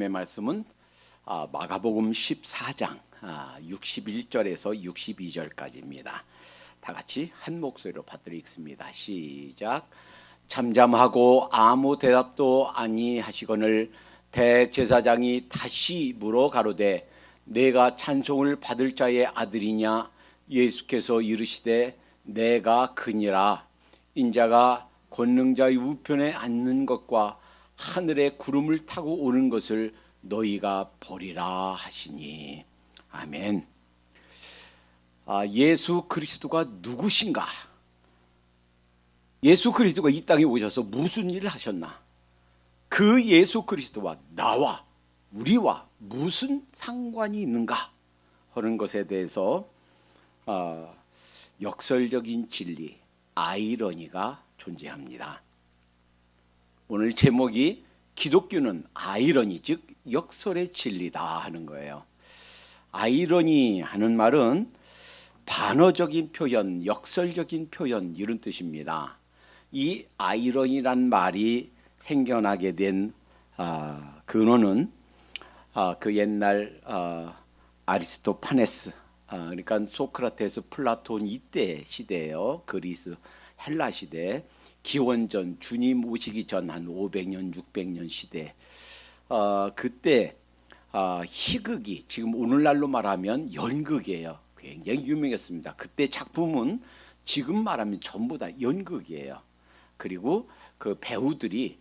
하나님의 말씀은 마가복음 14장 61절에서 62절까지입니다. 다 같이 한 목소리로 받들어 읽습니다. 시작. 잠잠하고 아무 대답도 아니하시거늘 대제사장이 다시 물어 가로되 내가 찬송을 받을 자의 아들이냐? 예수께서 이르시되 내가 그니라. 인자가 권능자의 우편에 앉는 것과 하늘에 구름을 타고 오는 것을 너희가 보리라 하시니. 아멘. 예수 그리스도가 누구신가? 예수 그리스도가 이 땅에 오셔서 무슨 일을 하셨나? 그 예수 그리스도와 나와 우리와 무슨 상관이 있는가 하는 것에 대해서 역설적인 진리, 아이러니가 존재합니다. 오늘 제목이 기독교는 아이러니, 즉 역설의 진리다 하는 거예요. 아이러니 하는 말은 반어적인 표현, 역설적인 표현 이런 뜻입니다. 이 아이러니란 말이 생겨나게 된 근원은 그 옛날 아리스토파네스, 그러니까 소크라테스, 플라톤 이때 시대예요. 그리스 헬라 시대, 기원전 주님 오시기 전 한 500년 600년 시대. 그때 희극이 지금 오늘날로 말하면 연극이에요. 굉장히 유명했습니다. 그때 작품은 지금 말하면 전부 다 연극이에요. 그리고 그 배우들이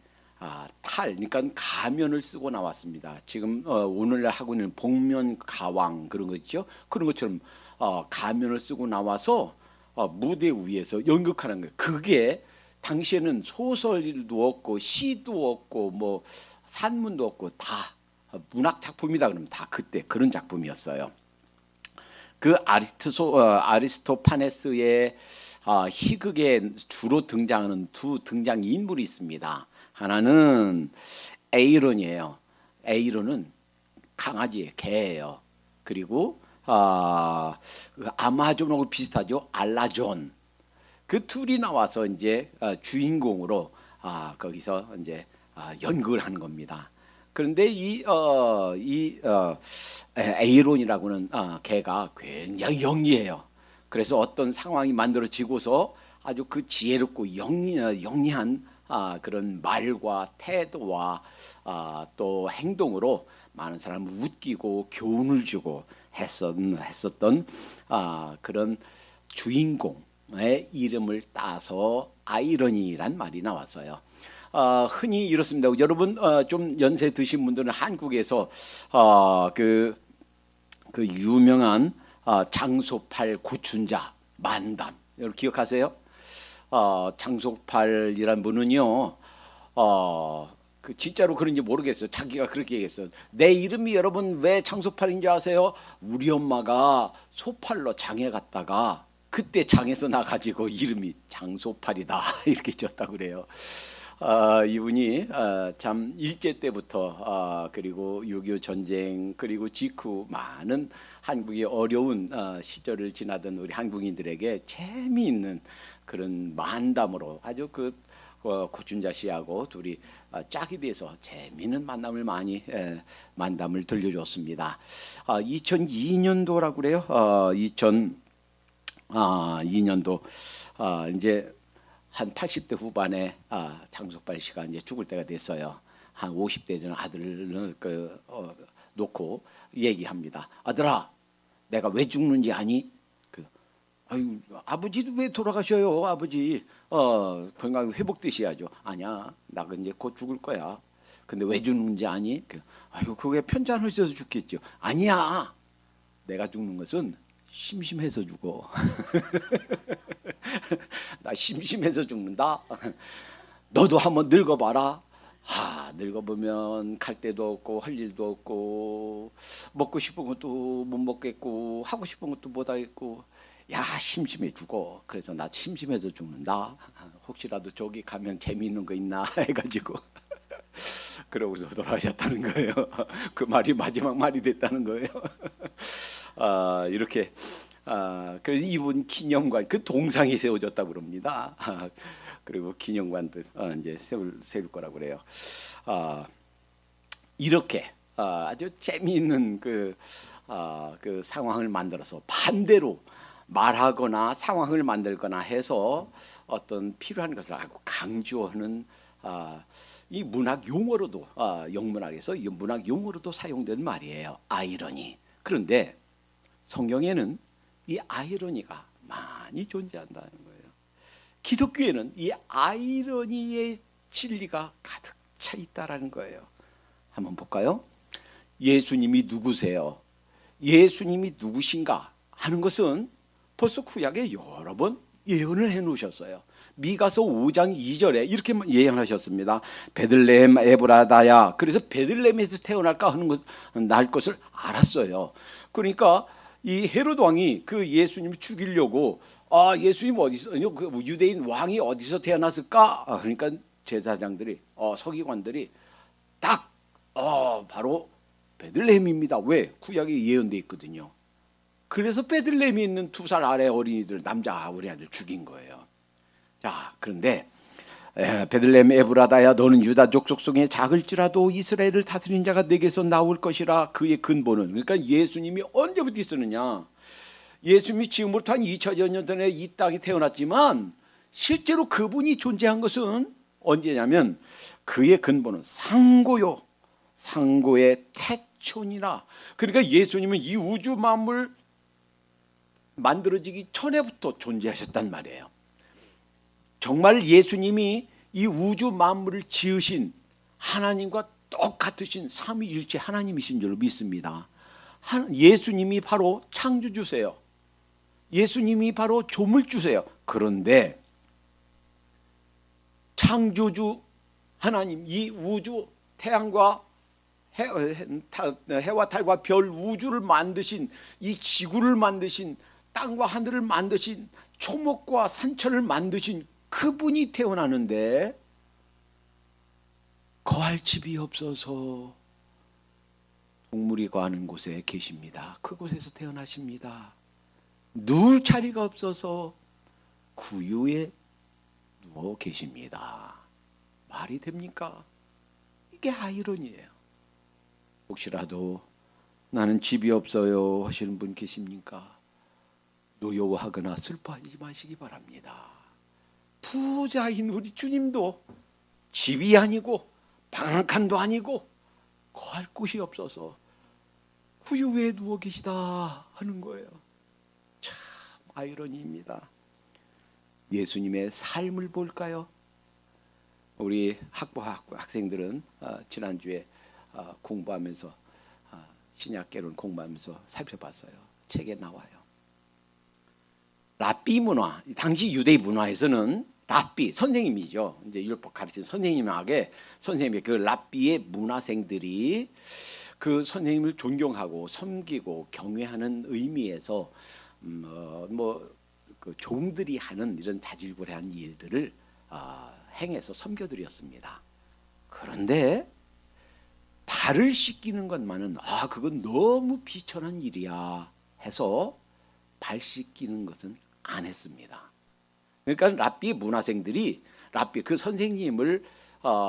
그러니까 가면을 쓰고 나왔습니다. 지금 오늘날 하고 있는 복면 가왕 그런 거 있죠. 그런 것처럼 가면을 쓰고 나와서 무대 위에서 연극하는 거예요. 그게 당시에는 소설도 없고 시도 없고 뭐 산문도 없고 다 문학 작품이다 그러면 다 그때 그런 작품이었어요. 그 아리스토파네스의 희극에 주로 등장하는 두 등장 인물이 있습니다. 하나는 에이론이에요. 에이론은 강아지예요, 개예요. 그리고 아마존하고 비슷하죠, 알라존. 그 둘이 나와서 이제 주인공으로 거기서 이제 연극을 하는 겁니다. 그런데 이 에이론이라고는 개가 굉장히 영리해요. 그래서 어떤 상황이 만들어지고서 아주 그 지혜롭고 영리한 그런 말과 태도와 또 행동으로 많은 사람을 웃기고 교훈을 주고 했었던 그런 주인공의 이름을 따서 아이러니란 말이 나왔어요. 흔히 이렇습니다. 여러분 좀 연세 드신 분들은 한국에서 그 유명한 장소팔 고춘자 만담 여러분 기억하세요? 장소팔이란 분은요, 그 진짜로 그런지 모르겠어요. 자기가 그렇게 얘기했어요. 내 이름이 여러분 왜 장소팔인지 아세요? 우리 엄마가 소팔로 장에 갔다가 그때 장에서 나가지고 이름이 장소팔이다 이렇게 지었다고 그래요. 이분이 참 일제 때부터 그리고 6.25 전쟁 그리고 직후 많은 한국의 어려운 시절을 지나던 우리 한국인들에게 재미있는 그런 만담으로 아주 그 고춘자 씨하고 둘이 짝이 돼서 재미있는 만남을 많이 만담을 들려줬습니다. 2002년도라고 그래요. 2002년도 이제 한 80대 후반에 장소팔 씨가 이제 죽을 때가 됐어요. 한 50대 되는 아들을 놓고 얘기합니다. 아들아, 내가 왜 죽는지 아니? 아유, 아버지도 왜 돌아가셔요, 아버지? 건강 회복되셔야죠. 아니야, 나 이제 곧 죽을 거야. 근데 왜 죽는지 아니? 아유, 그게 편찮을 수 있어서 죽겠죠. 아니야, 내가 죽는 것은 심심해서 죽어. 나 심심해서 죽는다. 너도 한번 늙어봐라. 늙어보면 갈 데도 없고 할 일도 없고 먹고 싶은 것도 못 먹겠고 하고 싶은 것도 못 하겠고 야 심심해 죽어. 그래서 나 심심해서 죽는다. 혹시라도 저기 가면 재미있는 거 있나 해가지고 그러고서 돌아가셨다는 거예요. 그 말이 마지막 말이 됐다는 거예요. 이렇게 그래서 이분 기념관 그 동상이 세워졌다고 그럽니다. 그리고 기념관들 이제 세울 거라고 그래요. 이렇게 아주 재미있는 그 상황을 만들어서 반대로 말하거나 상황을 만들거나 해서 어떤 필요한 것을 알고 강조하는 이 문학 용어로도 영문학에서 이 문학 용어로도 사용된 말이에요. 아이러니. 그런데 성경에는 이 아이러니가 많이 존재한다는 거예요. 기독교에는 이 아이러니의 진리가 가득 차 있다라는 거예요. 한번 볼까요? 예수님이 누구세요? 예수님이 누구신가 하는 것은 벌써 구약에 여러 번 예언을 해 놓으셨어요. 미가서 5장 2절에 이렇게 예언하셨습니다. 베들레헴 에브라다야. 그래서 베들레헴에서 태어날까 하는 것, 날 것을 알았어요. 그러니까 이 헤롯 왕이 그 예수님을 죽이려고 예수님 어디서 그 유대인 왕이 어디서 태어났을까? 그러니까 제사장들이 서기관들이 딱 바로 베들레헴입니다. 왜? 구약에 예언돼 있거든요. 그래서 베들레헴에 있는 2살 아래 어린이들, 남자 어린이들 죽인 거예요. 자, 그런데 베들레헴 에브라다야, 너는 유다 족속 중에 작을지라도 이스라엘을 다스린 자가 내게서 나올 것이라. 그의 근본은, 그러니까 예수님이 언제부터 있었느냐? 예수님이 지금부터 한 2000여 년 전에 이 땅에 태어났지만 실제로 그분이 존재한 것은 언제냐면 그의 근본은 상고요, 상고의 태초니라. 그러니까 예수님은 이 우주 만물 만들어지기 전에부터 존재하셨단 말이에요. 정말 예수님이 이 우주 만물을 지으신 하나님과 똑같으신 삼위일체 하나님이신 줄 믿습니다. 예수님이 바로 창조주세요. 예수님이 바로 조물주세요. 그런데 창조주 하나님, 이 우주 태양과 해와 달과 별 우주를 만드신, 이 지구를 만드신, 땅과 하늘을 만드신, 초목과 산천을 만드신 그분이 태어나는데 거할 집이 없어서 동물이 거하는 곳에 계십니다. 그곳에서 태어나십니다. 누울 자리가 없어서 구유에 누워 계십니다. 말이 됩니까? 이게 아이러니예요. 혹시라도 나는 집이 없어요 하시는 분 계십니까? 노여워하거나 슬퍼하지 마시기 바랍니다. 부자인 우리 주님도 집이 아니고 방 한 칸도 아니고 거할 곳이 없어서 구유에 누워 계시다 하는 거예요. 참 아이러니입니다. 예수님의 삶을 볼까요? 우리 학생들은 지난주에 공부하면서 신약계론 공부하면서 살펴봤어요. 책에 나와요. 랍비 문화, 당시 유대 문화에서는 랍비 선생님이죠. 이제 율법 가르치는 선생님의 그 랍비의 문화생들이 그 선생님을 존경하고 섬기고 경외하는 의미에서 그 종들이 하는 이런 자질구레한 일들을 행해서 섬겨드렸습니다. 그런데 발을 씻기는 것만은 그건 너무 비천한 일이야 해서 발 씻기는 것은 안 했습니다. 그러니까 랍비 문화생들이 랍비 그 선생님을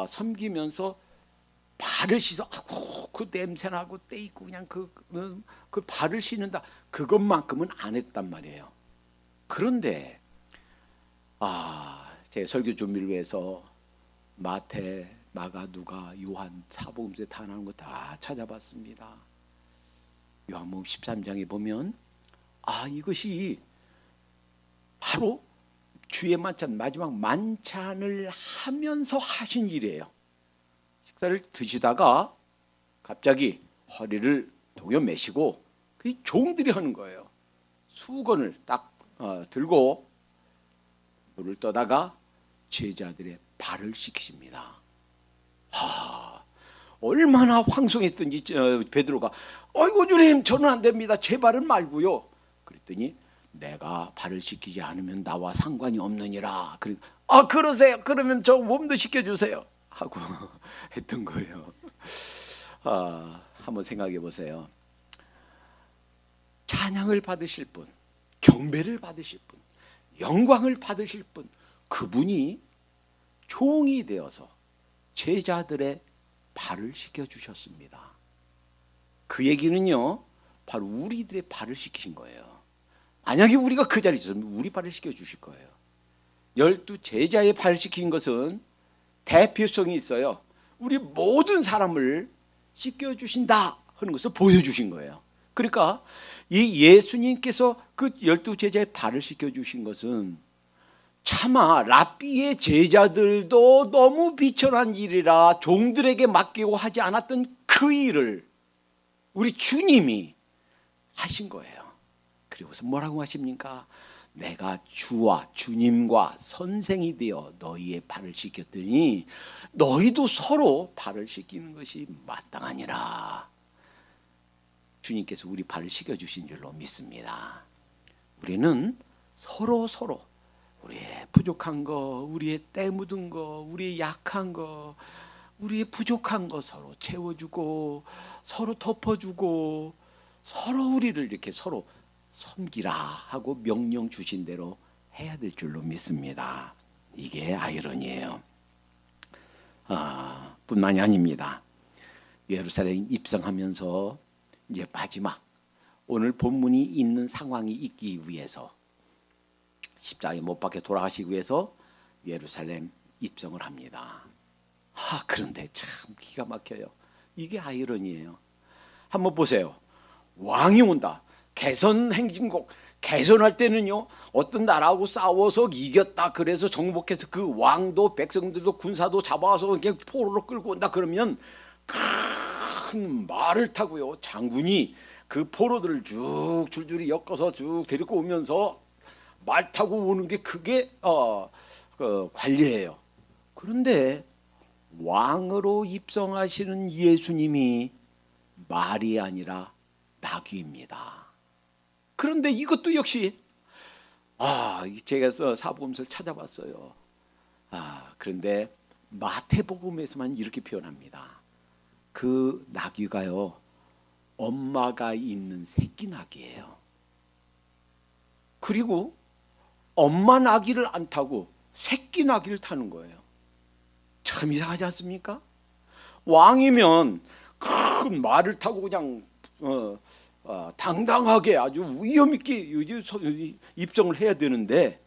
섬기면서 발을 씻어 그 냄새나고 때 있고 그냥 그 발을 씻는다, 그것만큼은 안 했단 말이에요. 그런데 제 설교 준비를 위해서 마태, 마가, 누가, 요한 사복음서에 다 나오는 거 다 찾아봤습니다. 요한복음 13장에 보면 이것이 바로 주의 만찬, 마지막 만찬을 하면서 하신 일이에요. 식사를 드시다가 갑자기 허리를 동여 매시고 그 종들이 하는 거예요. 수건을 딱 들고 물을 떠다가 제자들의 발을 씻기십니다. 얼마나 황송했던지 베드로가 어이구 주님, 저는 안 됩니다. 제 발은 말고요. 그랬더니 내가 발을 씻기지 않으면 나와 상관이 없느니라. 그러세요. 그러면 저 몸도 씻겨주세요 하고 했던 거예요. 한번 생각해 보세요. 찬양을 받으실 분, 경배를 받으실 분, 영광을 받으실 분, 그분이 종이 되어서 제자들의 발을 씻겨주셨습니다. 그 얘기는요, 바로 우리들의 발을 씻기신 거예요. 만약에 우리가 그 자리에 있으면 우리 발을 씻겨 주실 거예요. 12제자의 발을 씻긴 것은 대표성이 있어요. 우리 모든 사람을 씻겨 주신다 하는 것을 보여주신 거예요. 그러니까 이 예수님께서 그 12제자의 발을 씻겨 주신 것은 차마 랍비의 제자들도 너무 비천한 일이라 종들에게 맡기고 하지 않았던 그 일을 우리 주님이 하신 거예요. 그리고서 뭐라고 하십니까? 내가 주와 주님과 선생이 되어 너희의 발을 씻겼더니 너희도 서로 발을 씻기는 것이 마땅하니라. 주님께서 우리 발을 씻겨주신 줄로 믿습니다. 우리는 서로 우리의 부족한 거, 우리의 때 묻은 거, 우리의 약한 거, 우리의 부족한 거 서로 채워주고 서로 덮어주고 서로 우리를 이렇게 서로 섬기라 하고 명령 주신 대로 해야 될 줄로 믿습니다. 이게 아이러니예요. 뿐만이 아닙니다. 예루살렘 입성하면서 이제 마지막 오늘 본문이 있는 상황이 있기 위해서 십자가에 못 박혀 돌아가시기 위해서 예루살렘 입성을 합니다. 그런데 참 기가 막혀요. 이게 아이러니예요. 한번 보세요. 왕이 온다. 개선 행진곡 개선할 때는요, 어떤 나라하고 싸워서 이겼다 그래서 정복해서 그 왕도 백성들도 군사도 잡아와서 그냥 포로로 끌고 온다 그러면 큰 말을 타고요, 장군이 그 포로들을 쭉 줄줄이 엮어서 쭉 데리고 오면서 말 타고 오는 게 그게 관리예요. 그런데 왕으로 입성하시는 예수님이 말이 아니라 나귀입니다. 그런데 이것도 역시 제가 사복음서를 찾아봤어요. 그런데 마태복음에서만 이렇게 표현합니다. 그 나귀가요, 엄마가 있는 새끼 나귀예요. 그리고 엄마 나귀를 안 타고 새끼 나귀를 타는 거예요. 참 이상하지 않습니까? 왕이면 큰 말을 타고 그냥 당당하게 아주 위험 있게 입성을 해야 되는데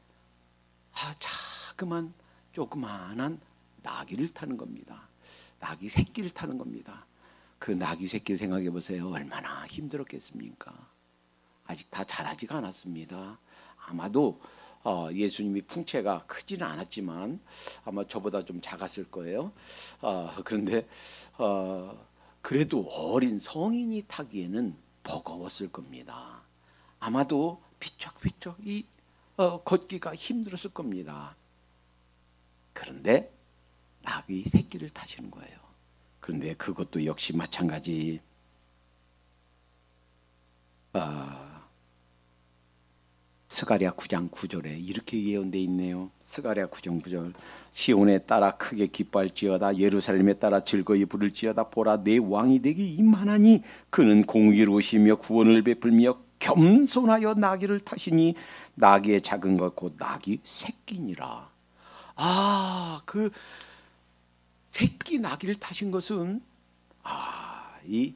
자그만 조그만한 나귀를 타는 겁니다. 나귀 새끼를 타는 겁니다. 그 나귀 새끼를 생각해 보세요. 얼마나 힘들었겠습니까? 아직 다 자라지가 않았습니다. 아마도 예수님이 풍채가 크지는 않았지만 아마 저보다 좀 작았을 거예요. 그런데 그래도 어린 성인이 타기에는 버거웠을 겁니다. 아마도 비쩍비쩍 걷기가 힘들었을 겁니다. 그런데 나귀 새끼를 타시는 거예요. 그런데 그것도 역시 마찬가지. 스가랴 9장 9절에 이렇게 예언되어 있네요. 스가랴 9장 9절. 시온에 따라 크게 기뻐할지어다. 예루살렘에 따라 즐거이 부를지어다. 보라, 내 왕이 내게 임하나니 그는 공의로우시며 구원을 베풀며 겸손하여 나귀를 타시니 나귀의 작은 것 곧 나귀 새끼니라. 그 새끼 나귀를 타신 것은 이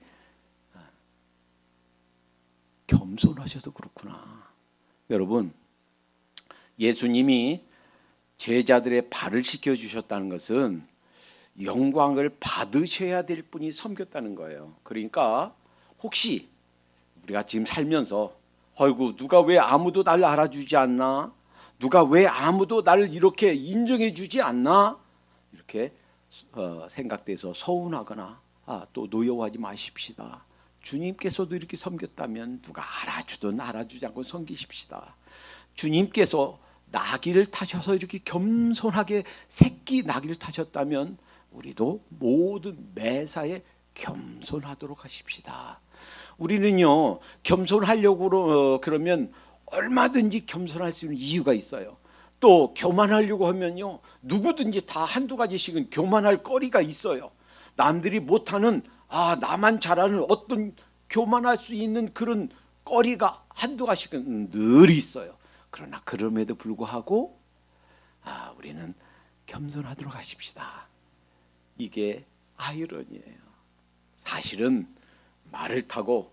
겸손하셔서 그렇구나. 여러분, 예수님이 제자들의 발을 씻겨주셨다는 것은 영광을 받으셔야 될 분이 섬겼다는 거예요. 그러니까 혹시 우리가 지금 살면서 누가 왜 아무도 날 알아주지 않나? 누가 왜 아무도 나를 이렇게 인정해 주지 않나? 이렇게 생각돼서 서운하거나 또 노여워하지 마십시다. 주님께서도 이렇게 섬겼다면 누가 알아주든 알아주지 않고 섬기십시다. 주님께서 나귀를 타셔서 이렇게 겸손하게 새끼 나귀를 타셨다면 우리도 모든 매사에 겸손하도록 하십시다. 우리는요, 겸손하려고 그러면 얼마든지 겸손할 수 있는 이유가 있어요. 또 교만하려고 하면요, 누구든지 다 한두 가지씩은 교만할 거리가 있어요. 남들이 못하는 나만 잘하는 어떤 교만할 수 있는 그런 거리가 한두 가지씩은 늘 있어요. 그러나 그럼에도 불구하고 우리는 겸손하도록 하십시다. 이게 아이러니예요. 사실은 말을 타고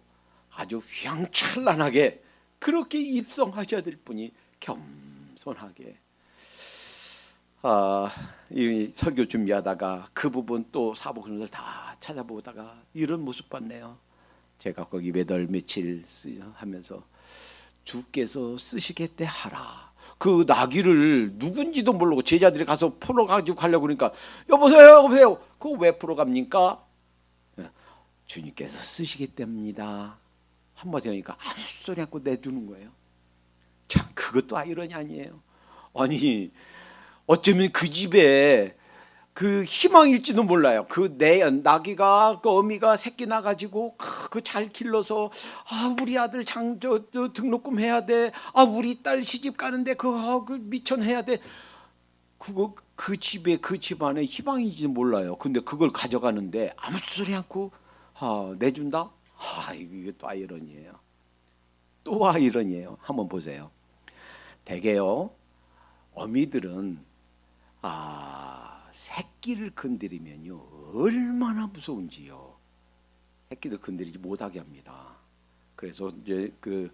아주 휘황찬란하게 그렇게 입성하셔야 될 분이 겸손하게. 이 설교 준비하다가 그 부분 또 사복음서를 다 찾아보다가 이런 모습 봤네요. 제가 거기 몇 월 며칠 하면서 주께서 쓰시겠대 하라. 그 나귀를 누군지도 모르고 제자들이 가서 풀어가지고 가려고 그러니까 여보세요 여보세요. 그거 왜 풀어갑니까? 주님께서 쓰시겠답니다. 한마디 하니까 아무 소리 않고 내주는 거예요. 참 그것도 아이러니 아니에요. 아니 어쩌면 그 집에 그 희망일지도 몰라요. 그 내 나귀가 그 어미가 새끼 나가지고 그 잘 길러서 우리 아들 저 등록금 해야 돼. 우리 딸 시집 가는데 그 미천 해야 돼. 그거 그 집에 그 집안에 희망인지도 몰라요. 근데 그걸 가져가는데 아무 소리 않고 내준다. 이게 또 아이러니예요. 또 아이러니예요. 한번 보세요. 대개요 어미들은 새끼를 건드리면요 얼마나 무서운지요. 새끼들 건드리지 못하게 합니다. 그래서 이제 그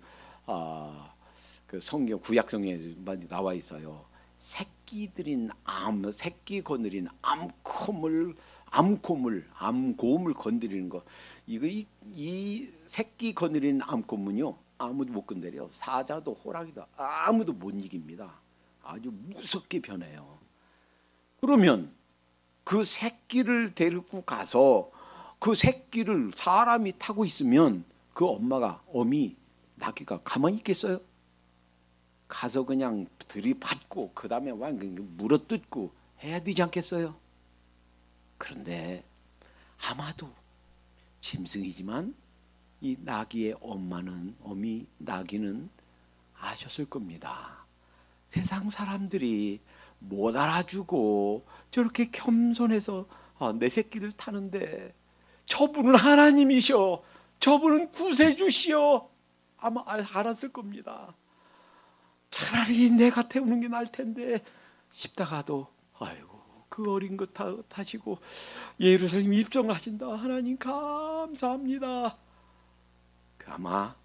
성경 구약 성경에 많이 나와 있어요. 새끼들인 새끼 건드리는 암곰을 건드리는 거. 이 새끼 건드리는 암곰은요 아무도 못 건드려요. 사자도 호랑이도 아무도 못 이깁니다. 아주 무섭게 변해요. 그러면 그 새끼를 데리고 가서 그 새끼를 사람이 타고 있으면 그 어미 나귀가 가만히 있겠어요? 가서 그냥 들이받고 그 다음에 물어뜯고 해야 되지 않겠어요? 그런데 아마도 짐승이지만 이 나귀의 어미 나귀는 아셨을 겁니다. 세상 사람들이 못 알아주고 저렇게 겸손해서 내 새끼를 타는데 저분은 하나님이셔, 저분은 구세주시여 아마 알았을 겁니다. 차라리 내가 태우는 게 나을 텐데 싶다가도 아이고 그 어린 것 타시고 예루살렘 입성을 하신다. 하나님 감사합니다. 아마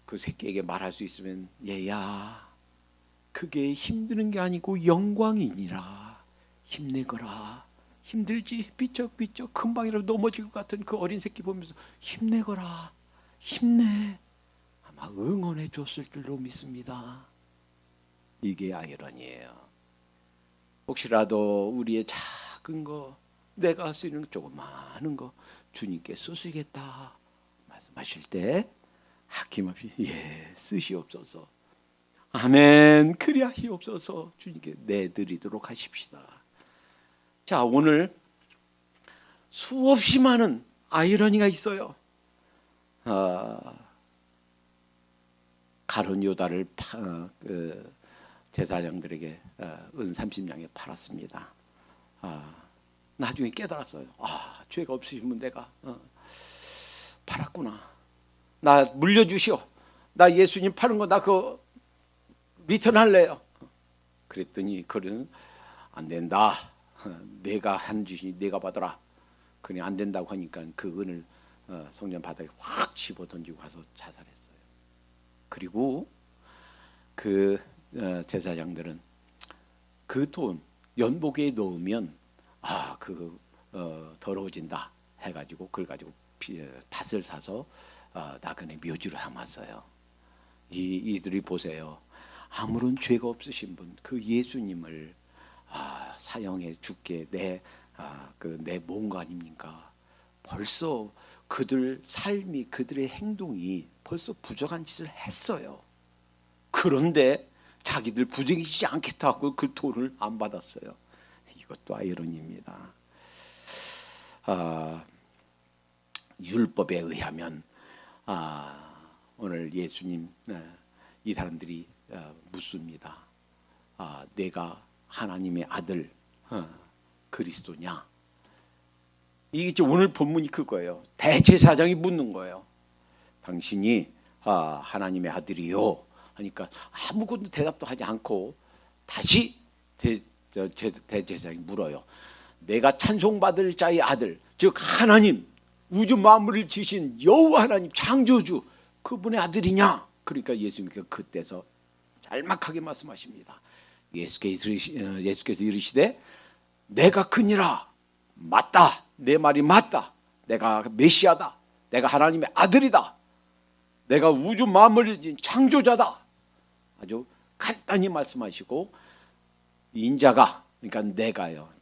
그 새끼에게 말할 수 있으면 얘야 그게 힘드는 게 아니고 영광이니라. 힘내거라. 힘들지 삐쩍삐쩍 금방이라도 넘어질 것 같은 그 어린 새끼 보면서 힘내거라. 힘내. 아마 응원해 줬을 줄로 믿습니다. 이게 아이러니예요. 혹시라도 우리의 작은 거 내가 할 수 있는 조그마한 거 주님께 쓰시겠다 말씀하실 때 아낌없이 쓰시옵소서. 아멘. 그리하시옵소서. 주님께 내드리도록 하십시다. 자, 오늘 수없이 많은 아이러니가 있어요. 가룟 유다를 제사장들에게 은 30냥에 팔았습니다. 나중에 깨달았어요. 죄가 없으신 분 내가 팔았구나. 나 물려주시오. 나 예수님 파는 거 나 그거 리턴할래요. 그랬더니 그는 안 된다. 내가 한 짓이 내가 받아라. 그니 안 된다고 하니까 그 은을 성전 바닥에 확 집어 던지고 가서 자살했어요. 그리고 그 제사장들은 그 돈 연복에 넣으면 더러워진다 해가지고 그걸 가지고 밭을 사서 나그네 묘지로 삼았어요. 이들이 보세요. 아무런 죄가 없으신 분, 그 예수님을 사형해 죽게 내 몸가 아닙니까? 벌써 그들 삶이 그들의 행동이 벌써 부정한 짓을 했어요. 그런데 자기들 부정이지 않겠다고 그 돈을 안 받았어요. 이것도 아이러니입니다. 율법에 의하면 오늘 예수님 이 사람들이 묻습니다. 내가 하나님의 아들 그리스도냐? 이게 오늘 본문이 그거예요. 대제사장이 묻는 거예요. 당신이 하나님의 아들이요 하니까 아무것도 대답도 하지 않고 다시 대제사장이 물어요. 내가 찬송받을 자의 아들 즉 하나님 우주 만물을 지으신 여호와 하나님 창조주 그분의 아들이냐? 그러니까 예수님께서 그때서 짤막하게 말씀하십니다. 예수께서 이르시되 내가 크니라. 맞다. 내 말이 맞다. 내가 메시아다. 내가 하나님의 아들이다. 내가 우주 만물을 지은 창조자다. 아주 간단히 말씀하시고 인자가 그러니까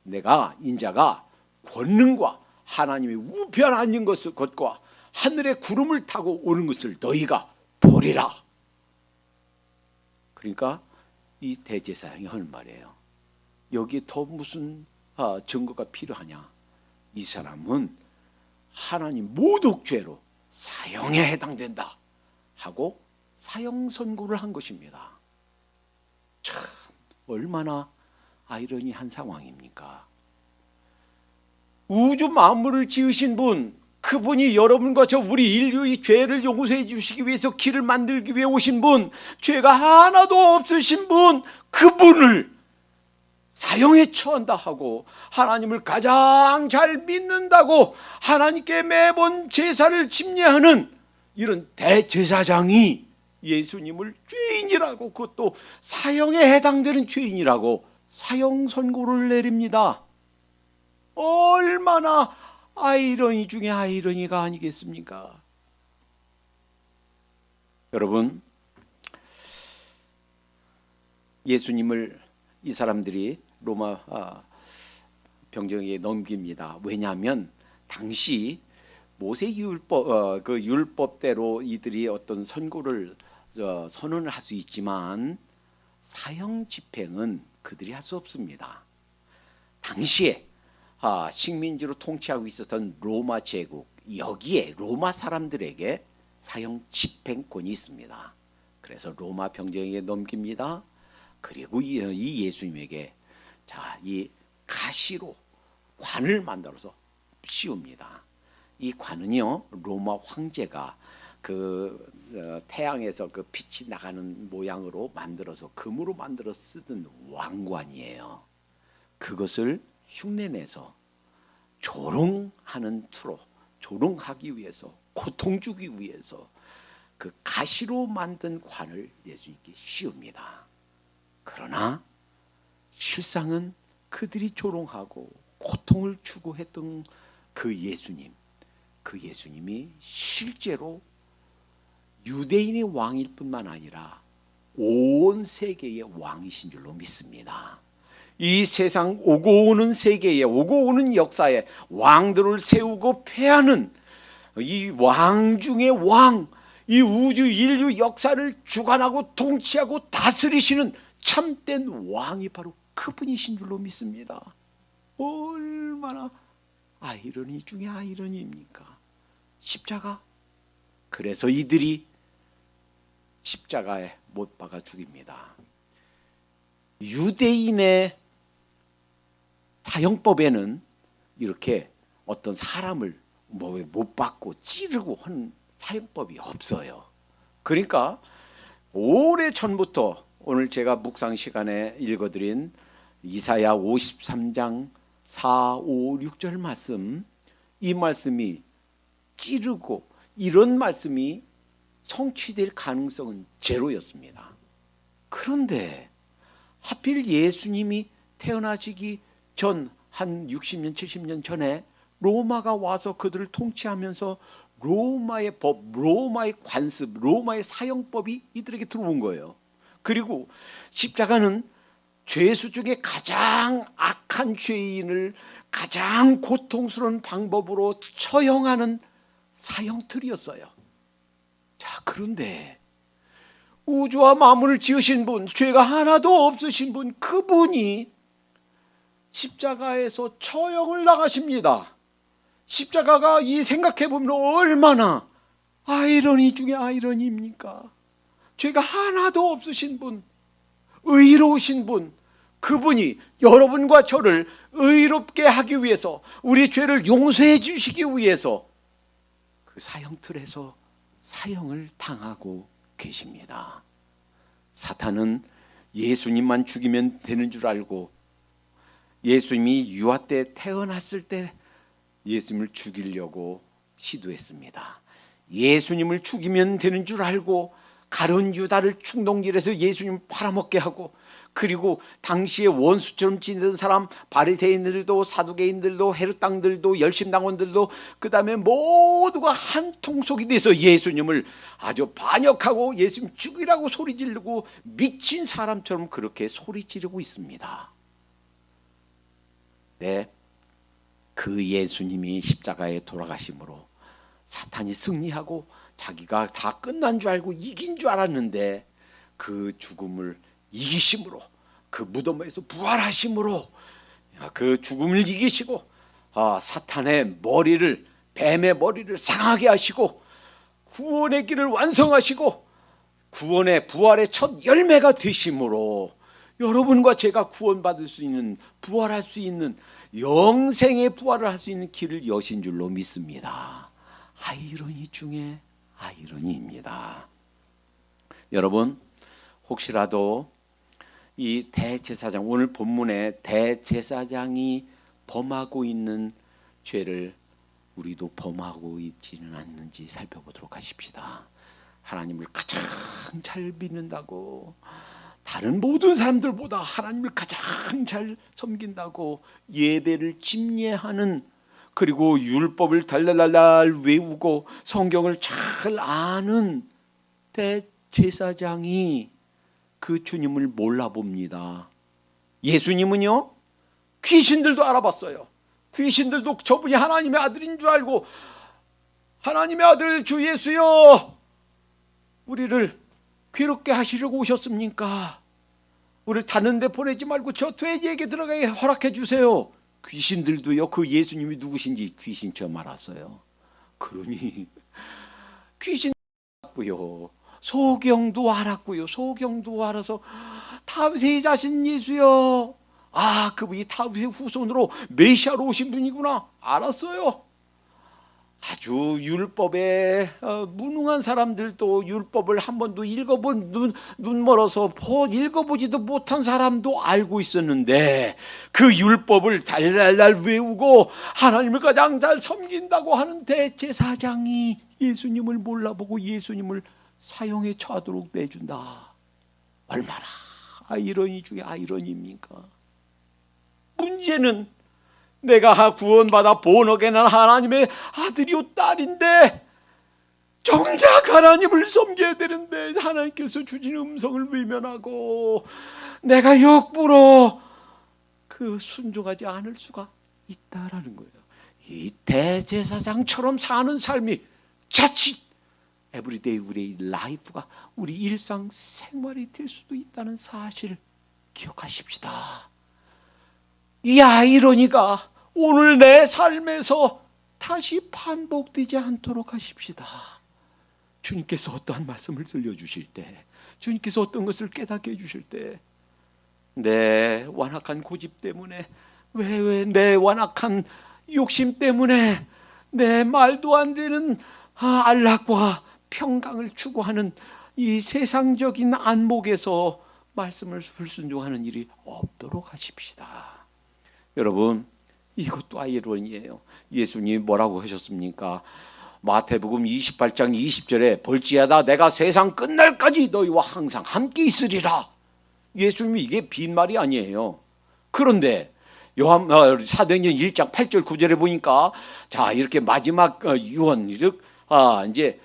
내가 인자가 권능과 하나님의 우편 앉은 것과 하늘의 구름을 타고 오는 것을 너희가 보리라. 그러니까 이 대제사장이 하는 말이에요. 여기에 더 무슨 증거가 필요하냐? 이 사람은 하나님 모독죄로 사형에 해당된다 하고 사형 선고를 한 것입니다. 참 얼마나 아이러니한 상황입니까? 우주 만물을 지으신 분, 그분이 여러분과 저 우리 인류의 죄를 용서해 주시기 위해서 길을 만들기 위해 오신 분, 죄가 하나도 없으신 분, 그분을 사형에 처한다 하고 하나님을 가장 잘 믿는다고 하나님께 매번 제사를 집례하는 이런 대제사장이 예수님을 죄인이라고, 그것도 사형에 해당되는 죄인이라고 사형 선고를 내립니다. 얼마나 아이러니 중에 아이러니가 아니겠습니까? 여러분, 예수님을 이 사람들이 로마 병정에게 넘깁니다. 왜냐하면 당시 모세 율법 그 율법대로 이들이 어떤 선고를 선언을 할 수 있지만 사형 집행은 그들이 할 수 없습니다. 당시에 식민지로 통치하고 있었던 로마 제국, 여기에 로마 사람들에게 사형 집행권이 있습니다. 그래서 로마 병정에게 넘깁니다. 그리고 이 예수님에게 이 가시로 관을 만들어서 씌웁니다. 이 관은요, 로마 황제가 그 태양에서 그 빛이 나가는 모양으로 만들어서 금으로 만들어 쓰던 왕관이에요. 그것을 흉내내서 조롱하는 투로, 조롱하기 위해서, 고통 주기 위해서 그 가시로 만든 관을 예수님께 씌웁니다. 그러나 실상은 그들이 조롱하고 고통을 주고 했던 그 예수님이 실제로 유대인의 왕일 뿐만 아니라 온 세계의 왕이신 줄로 믿습니다. 이 세상 오고 오는 세계에, 오고 오는 역사에 왕들을 세우고 패하는 이 왕 중의 왕, 이 우주 인류 역사를 주관하고 통치하고 다스리시는 참된 왕이 바로 그분이신 줄로 믿습니다. 얼마나 아이러니 중에 아이러니입니까? 십자가. 그래서 이들이 십자가에 못 박아 죽입니다. 유대인의 사형법에는 이렇게 어떤 사람을 못 박고 찌르고 하는 사형법이 없어요. 그러니까 오래 전부터 오늘 제가 묵상 시간에 읽어드린 이사야 53장 4, 5, 6절 말씀, 이 말씀이 찌르고 이런 말씀이 성취될 가능성은 제로였습니다. 그런데 하필 예수님이 태어나시기 전 한 60년 70년 전에 로마가 와서 그들을 통치하면서 로마의 법, 로마의 관습, 로마의 사형법이 이들에게 들어온 거예요. 그리고 십자가는 죄수 중에 가장 악한 죄인을 가장 고통스러운 방법으로 처형하는 사형틀이었어요. 자, 그런데 우주와 만물을 지으신 분, 죄가 하나도 없으신 분, 그분이 십자가에서 처형을 당하십니다. 십자가가 이 생각해보면 얼마나 아이러니 중에 아이러니입니까? 죄가 하나도 없으신 분, 의로우신 분, 그분이 여러분과 저를 의롭게 하기 위해서, 우리 죄를 용서해 주시기 위해서 그 사형틀에서 사형을 당하고 계십니다. 사탄은 예수님만 죽이면 되는 줄 알고 예수님이 유아 때 태어났을 때 예수님을 죽이려고 시도했습니다. 예수님을 죽이면 되는 줄 알고 가룟 유다를 충동질해서 예수님을 팔아먹게 하고, 그리고 당시에 원수처럼 지내던 사람 바리새인들도 사두개인들도 헤롯 당들도 열심당원들도 그 다음에 모두가 한 통속이 돼서 예수님을 아주 반역하고 예수님 죽이라고 소리 지르고 미친 사람처럼 그렇게 소리 지르고 있습니다. 네, 그 예수님이 십자가에 돌아가심으로 사탄이 승리하고 자기가 다 끝난 줄 알고 이긴 줄 알았는데, 그 죽음을 이기심으로, 그 무덤에서 부활하심으로 그 죽음을 이기시고 사탄의 머리를, 뱀의 머리를 상하게 하시고 구원의 길을 완성하시고 구원의 부활의 첫 열매가 되심으로 여러분과 제가 구원받을 수 있는, 부활할 수 있는, 영생의 부활을 할 수 있는 길을 여신 줄로 믿습니다. 아이러니 중에 아이러니입니다. 여러분, 혹시라도 이 대제사장, 오늘 본문에 대제사장이 범하고 있는 죄를 우리도 범하고 있지는 않는지 살펴보도록 하십시다. 하나님을 가장 잘 믿는다고, 다른 모든 사람들보다 하나님을 가장 잘 섬긴다고 예배를 집례하는, 그리고 율법을 달달달 외우고 성경을 잘 아는 대제사장이 그 주님을 몰라봅니다. 예수님은요, 귀신들도 알아봤어요. 귀신들도 저분이 하나님의 아들인 줄 알고, 하나님의 아들 주 예수여, 우리를 괴롭게 하시려고 오셨습니까? 우리를 다른 데 보내지 말고 저 돼지에게 들어가게 허락해 주세요. 귀신들도요, 그 예수님이 누구신지 귀신처럼 알았어요. 그러니 귀신 알았고요, 소경도 알았고요, 소경도 알아서 다윗의 자신 예수여, 그분이 다윗의 후손으로 메시아로 오신 분이구나 알았어요. 아주 율법에 무능한 사람들도, 율법을 한 번도 읽어본 눈 멀어서 읽어보지도 못한 사람도 알고 있었는데, 그 율법을 달달달 외우고 하나님을 가장 잘 섬긴다고 하는 대제사장이 예수님을 몰라보고 예수님을 사형에 처하도록 내준다. 얼마나 아이러니 중에 아이러니입니까? 문제는 내가 구원받아 본어게난 하나님의 아들이요 딸인데 정작 하나님을 섬겨야 되는데 하나님께서 주신 음성을 외면하고 내가 역부로 그 순종하지 않을 수가 있다라는 거예요. 이 대제사장처럼 사는 삶이 자칫 에브리데이 우리의 라이프가, 우리 일상생활이 될 수도 있다는 사실 기억하십시다. 이 아이러니가 오늘 내 삶에서 다시 반복되지 않도록 하십시다. 주님께서 어떠한 말씀을 들려주실 때, 주님께서 어떤 것을 깨닫게 해주실 때, 내 완악한 고집 때문에, 왜 내 완악한 욕심 때문에, 내 말도 안 되는 안락과 평강을 추구하는 이 세상적인 안목에서 말씀을 불순종하는 일이 없도록 하십시다. 여러분, 이것도 아이러니예요. 예수님이 뭐라고 하셨습니까? 마태복음 28장 20절에 볼지어다 내가 세상 끝날까지 너희와 항상 함께 있으리라. 예수님이 이게 빈말이 아니에요. 그런데 사도행전 1장 8절 9절에 보니까 자, 이렇게 마지막 유언, 이제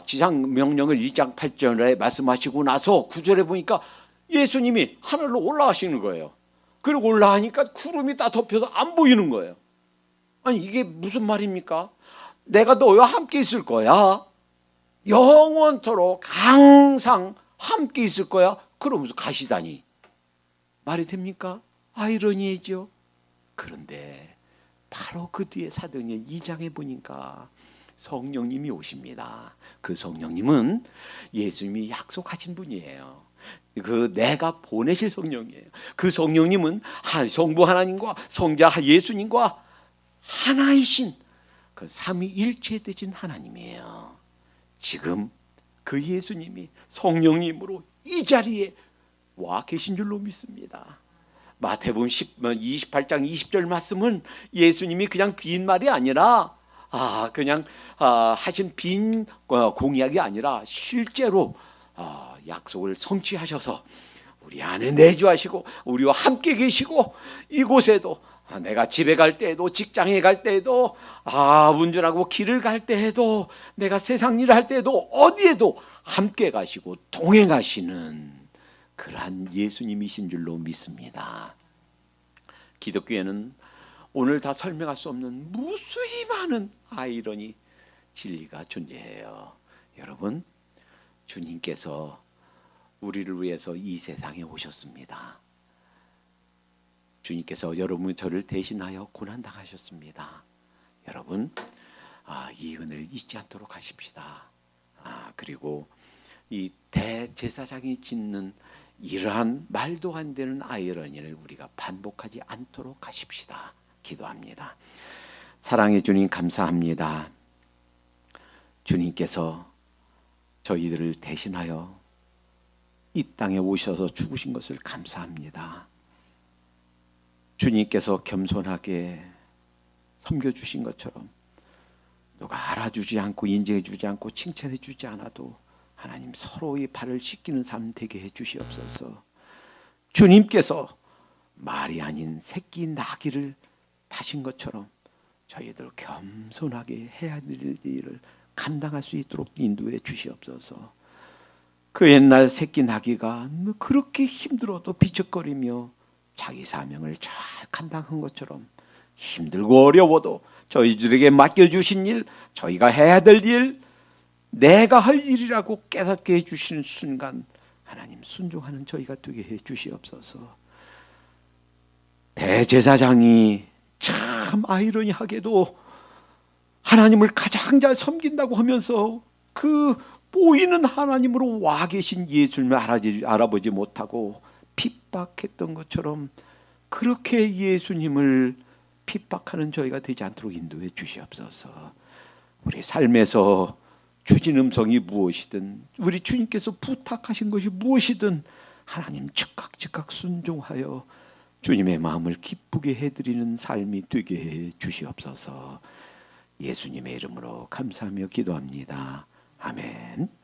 지상 명령을 1장 8절에 말씀하시고 나서 9절에 보니까 예수님이 하늘로 올라가시는 거예요. 그리고 올라가니까 구름이 다 덮여서 안 보이는 거예요. 아니, 이게 무슨 말입니까? 내가 너와 함께 있을 거야. 영원토록 항상 함께 있을 거야. 그러면서 가시다니 말이 됩니까? 아이러니이죠. 그런데 바로 그 뒤에 사도행전 2장에 보니까 성령님이 오십니다. 그 성령님은 예수님이 약속하신 분이에요. 그 내가 보내실 성령이에요. 그 성령님은 성부 하나님과 성자 예수님과 하나이신 그 삼위일체 되신 하나님이에요. 지금 그 예수님이 성령님으로 이 자리에 와 계신 줄로 믿습니다. 마태복음 28장 20절 말씀은 예수님이 그냥 빈말이 아니라 그냥 하신 빈 공약이 아니라 실제로 약속을 성취하셔서 우리 안에 내주하시고 우리와 함께 계시고 이곳에도 내가 집에 갈 때에도 직장에 갈 때에도 운전하고 길을 갈 때에도 내가 세상 일을 할 때에도 어디에도 함께 가시고 동행하시는 그러한 예수님이신 줄로 믿습니다. 기독교에는 오늘 다 설명할 수 없는 무수히 많은 아이러니 진리가 존재해요. 여러분, 주님께서 우리를 위해서 이 세상에 오셨습니다. 주님께서 여러분 저를 대신하여 고난 당하셨습니다. 여러분, 이 은혜를 잊지 않도록 하십시다. 그리고 이 대제사장이 짓는 이러한 말도 안 되는 아이러니를 우리가 반복하지 않도록 하십시다. 기도합니다. 사랑해 주님 감사합니다. 주님께서 저희들을 대신하여 이 땅에 오셔서 죽으신 것을 감사합니다. 주님께서 겸손하게 섬겨주신 것처럼 누가 알아주지 않고 인정해주지 않고 칭찬해주지 않아도 하나님 서로의 발을 씻기는 삶 되게 해주시옵소서. 주님께서 말이 아닌 새끼 나귀를 타신 것처럼 저희들 겸손하게 해야 될 일을 감당할 수 있도록 인도해 주시옵소서. 그 옛날 새끼 나귀가 그렇게 힘들어도 비척거리며 자기 사명을 잘 감당한 것처럼 힘들고 어려워도 저희들에게 맡겨주신 일, 저희가 해야 될 일, 내가 할 일이라고 깨닫게 해주시는 순간 하나님 순종하는 저희가 되게 해주시옵소서. 대제사장이 참 아이러니하게도 하나님을 가장 잘 섬긴다고 하면서 그 보이는 하나님으로 와 계신 예수님을 알아보지 못하고 핍박했던 것처럼 그렇게 예수님을 핍박하는 저희가 되지 않도록 인도해 주시옵소서. 우리 삶에서 주신 음성이 무엇이든 우리 주님께서 부탁하신 것이 무엇이든 하나님 즉각 순종하여 주님의 마음을 기쁘게 해드리는 삶이 되게 해 주시옵소서. 예수님의 이름으로 감사하며 기도합니다. 아멘.